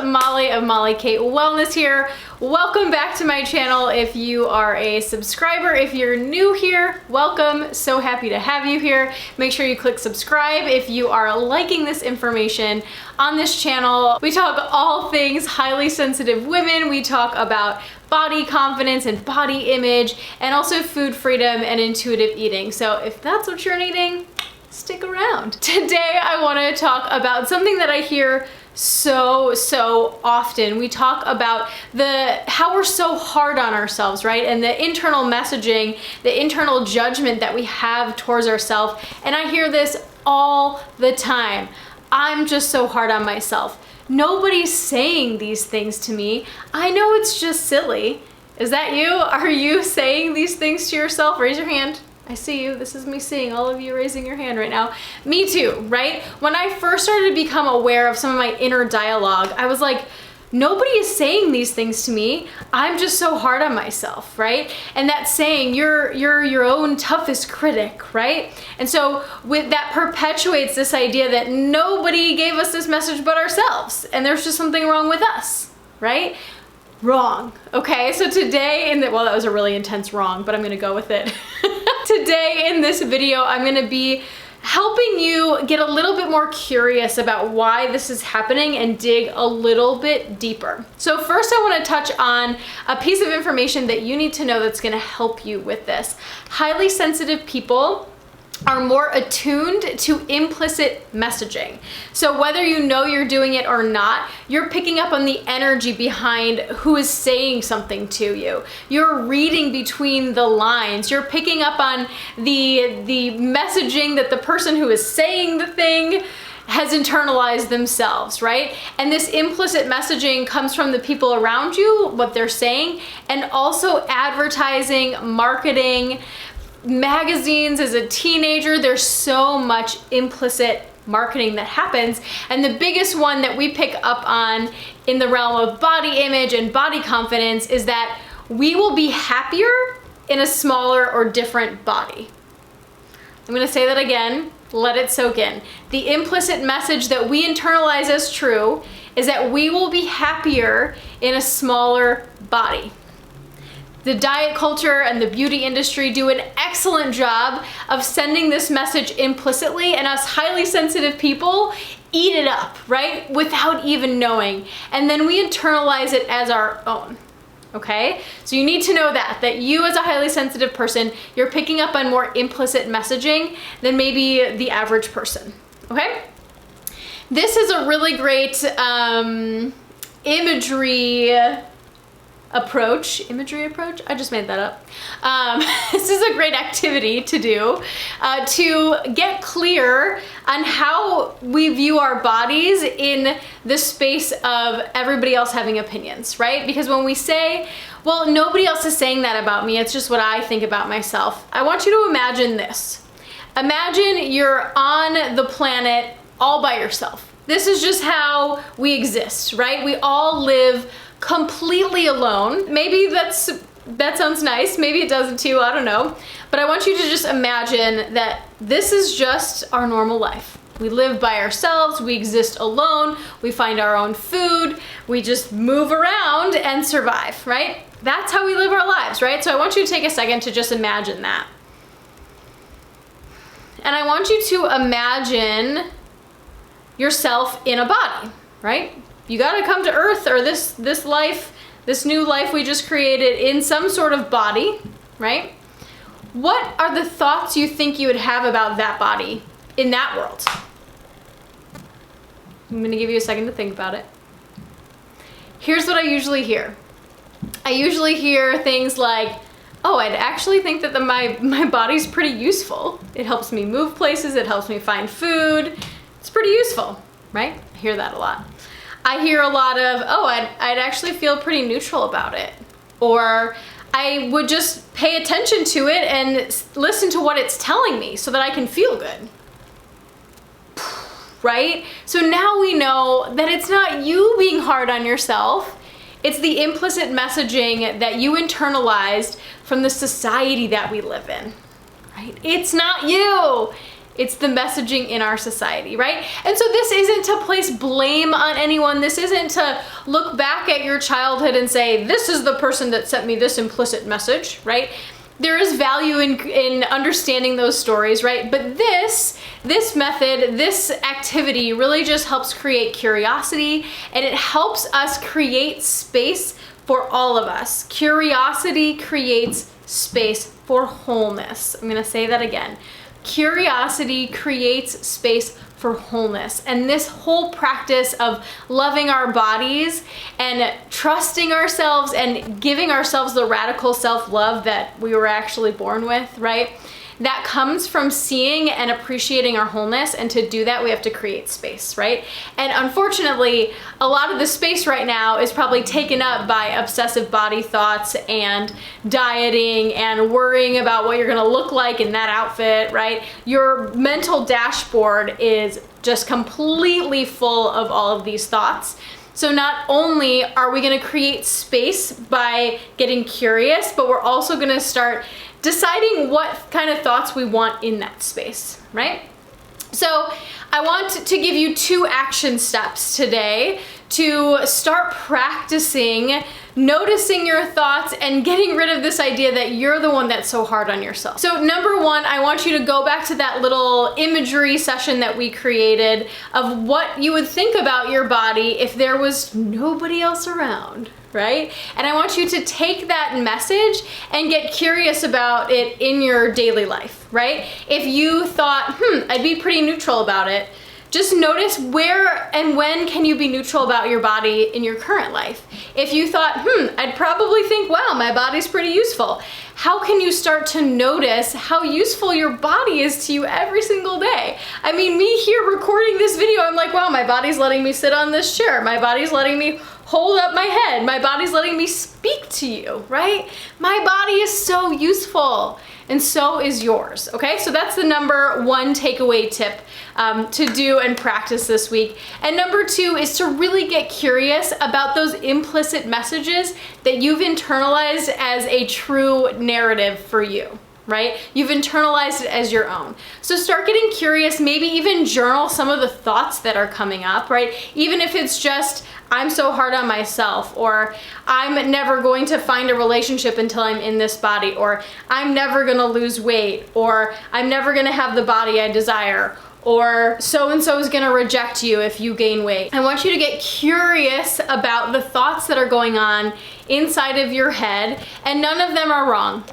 Molly of Molly Kate Wellness here. Welcome back to my channel. If you are a subscriber, if you're new here, welcome. So happy to have you here. Make sure you click subscribe if you are liking this information on this channel. We talk all things highly sensitive women. We talk about body confidence and body image, and also food freedom and intuitive eating. So if that's what you're needing, stick around. Today I want to talk about something that I hear so often. We talk about how we're so hard on ourselves, right? And the internal messaging, the internal judgment that we have towards ourselves. And I hear this all the time. I'm just so hard on myself. Nobody's saying these things to me. I know it's just silly. Is that you? Are you saying these things to yourself? Raise your hand. I see you. This is me seeing all of you raising your hand right now. Me too, right? When I first started to become aware of some of my inner dialogue, I was like, nobody is saying these things to me. I'm just so hard on myself, right? And that saying, you're your own toughest critic, right? And so with that perpetuates this idea that nobody gave us this message but ourselves, and there's just something wrong with us, right? Wrong. Okay, so today well, that was a really intense wrong, but I'm gonna go with it. Today in this video, I'm gonna be helping you get a little bit more curious about why this is happening and dig a little bit deeper. So first I wanna touch on a piece of information that you need to know that's gonna help you with this. Highly sensitive people are more attuned to implicit messaging. So whether you know you're doing it or not, you're picking up on the energy behind who is saying something to you. You're reading between the lines. You're picking up on the messaging that the person who is saying the thing has internalized themselves, right? And this implicit messaging comes from the people around you, what they're saying, and also advertising, marketing, magazines. As a teenager, there's so much implicit marketing that happens, and the biggest one that we pick up on in the realm of body image and body confidence is that we will be happier in a smaller or different body. I'm gonna say that again, let it soak in. The implicit message that we internalize as true is that we will be happier in a smaller body. The diet culture and the beauty industry do an excellent job of sending this message implicitly, and us highly sensitive people eat it up, right? Without even knowing. And then we internalize it as our own, okay? So you need to know that you as a highly sensitive person, you're picking up on more implicit messaging than maybe the average person, okay? This is a really great imagery approach. I just made that up. This is a great activity to do to get clear on how we view our bodies in the space of everybody else having opinions, right? Because when we say, well, nobody else is saying that about me, it's just what I think about myself. I want you to imagine this. Imagine you're on the planet all by yourself. This is just how we exist, right? We all live completely alone. Maybe that sounds nice, maybe it doesn't too, I don't know. But I want you to just imagine that this is just our normal life. We live by ourselves, we exist alone, we find our own food, we just move around and survive, right? That's how we live our lives, right? So I want you to take a second to just imagine that. And I want you to imagine yourself in a body, right? You gotta come to Earth, or this life, this new life we just created, in some sort of body, right? What are the thoughts you think you would have about that body in that world? I'm gonna give you a second to think about it. Here's what I usually hear. I usually hear things like, oh, I'd actually think that my body's pretty useful. It helps me move places, it helps me find food. It's pretty useful, right? I hear that a lot. I hear a lot of, oh, I'd actually feel pretty neutral about it. Or I would just pay attention to it and listen to what it's telling me so that I can feel good. Right? So now we know that it's not you being hard on yourself, it's the implicit messaging that you internalized from the society that we live in. Right? It's not you. It's the messaging in our society, right? And so this isn't to place blame on anyone. This isn't to look back at your childhood and say, this is the person that sent me this implicit message, right? There is value in understanding those stories, right? But this method, this activity really just helps create curiosity, and it helps us create space for all of us. Curiosity creates space for wholeness. I'm gonna say that again. Curiosity creates space for wholeness. And this whole practice of loving our bodies and trusting ourselves and giving ourselves the radical self-love that we were actually born with, right? That comes from seeing and appreciating our wholeness, and to do that we have to create space, right? And unfortunately, a lot of the space right now is probably taken up by obsessive body thoughts and dieting and worrying about what you're gonna look like in that outfit, right? Your mental dashboard is just completely full of all of these thoughts. So not only are we gonna create space by getting curious, but we're also gonna start deciding what kind of thoughts we want in that space, right? So I want to give you 2 action steps today to start practicing noticing your thoughts and getting rid of this idea that you're the one that's so hard on yourself. So number 1, I want you to go back to that little imagery session that we created of what you would think about your body if there was nobody else around, right? And I want you to take that message and get curious about it in your daily life, right? If you thought, I'd be pretty neutral about it, just notice where and when can you be neutral about your body in your current life. If you thought, I'd probably think, wow, my body's pretty useful. How can you start to notice how useful your body is to you every single day? I mean, me here recording this video, I'm like, wow, my body's letting me sit on this chair. My body's letting me hold up my head. My body's letting me speak to you, right? My body is so useful, and so is yours, okay? So that's the number 1 takeaway tip to do and practice this week. And number 2 is to really get curious about those implicit messages that you've internalized as a true narrative for you, right? You've internalized it as your own. So start getting curious, maybe even journal some of the thoughts that are coming up, right? Even if it's just, I'm so hard on myself, or I'm never going to find a relationship until I'm in this body, or I'm never gonna lose weight, or I'm never gonna have the body I desire, or so-and-so is gonna reject you if you gain weight. I want you to get curious about the thoughts that are going on inside of your head, and none of them are wrong.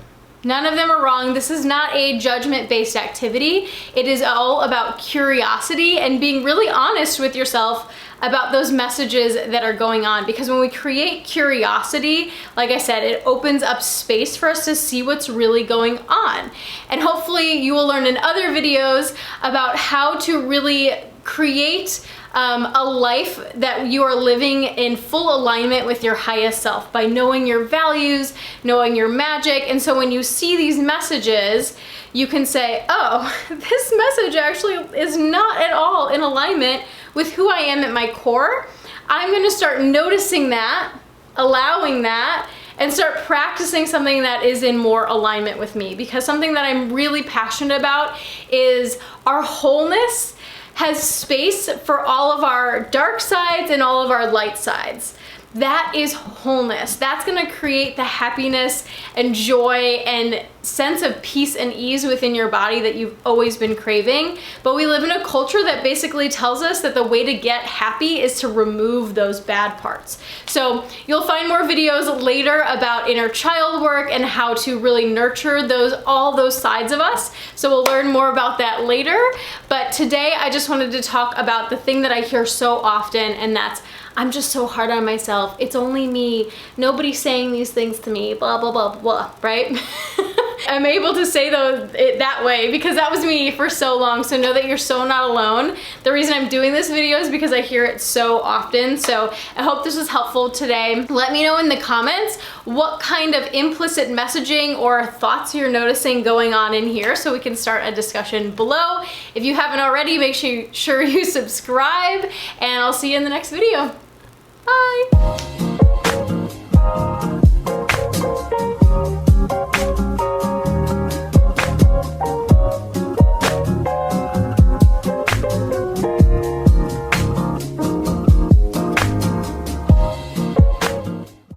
None of them are wrong. This is not a judgment-based activity. It is all about curiosity and being really honest with yourself about those messages that are going on. Because when we create curiosity, like I said, it opens up space for us to see what's really going on. And hopefully you will learn in other videos about how to really create a life that you are living in full alignment with your highest self by knowing your values, knowing your magic. And so when you see these messages, you can say, oh, this message actually is not at all in alignment with who I am at my core. I'm gonna start noticing that, allowing that, and start practicing something that is in more alignment with me. Because something that I'm really passionate about is our wholeness has space for all of our dark sides and all of our light sides. That is wholeness. That's gonna create the happiness and joy and sense of peace and ease within your body that you've always been craving. But we live in a culture that basically tells us that the way to get happy is to remove those bad parts. So you'll find more videos later about inner child work and how to really nurture all those sides of us. So we'll learn more about that later. But today I just wanted to talk about the thing that I hear so often, and that's, I'm just so hard on myself. It's only me. Nobody's saying these things to me, blah, blah, blah, blah, right? I'm able to say it that way because that was me for so long. So know that you're so not alone. The reason I'm doing this video is because I hear it so often. So I hope this was helpful today. Let me know in the comments what kind of implicit messaging or thoughts you're noticing going on in here so we can start a discussion below. If you haven't already, make sure you subscribe, and I'll see you in the next video. Bye.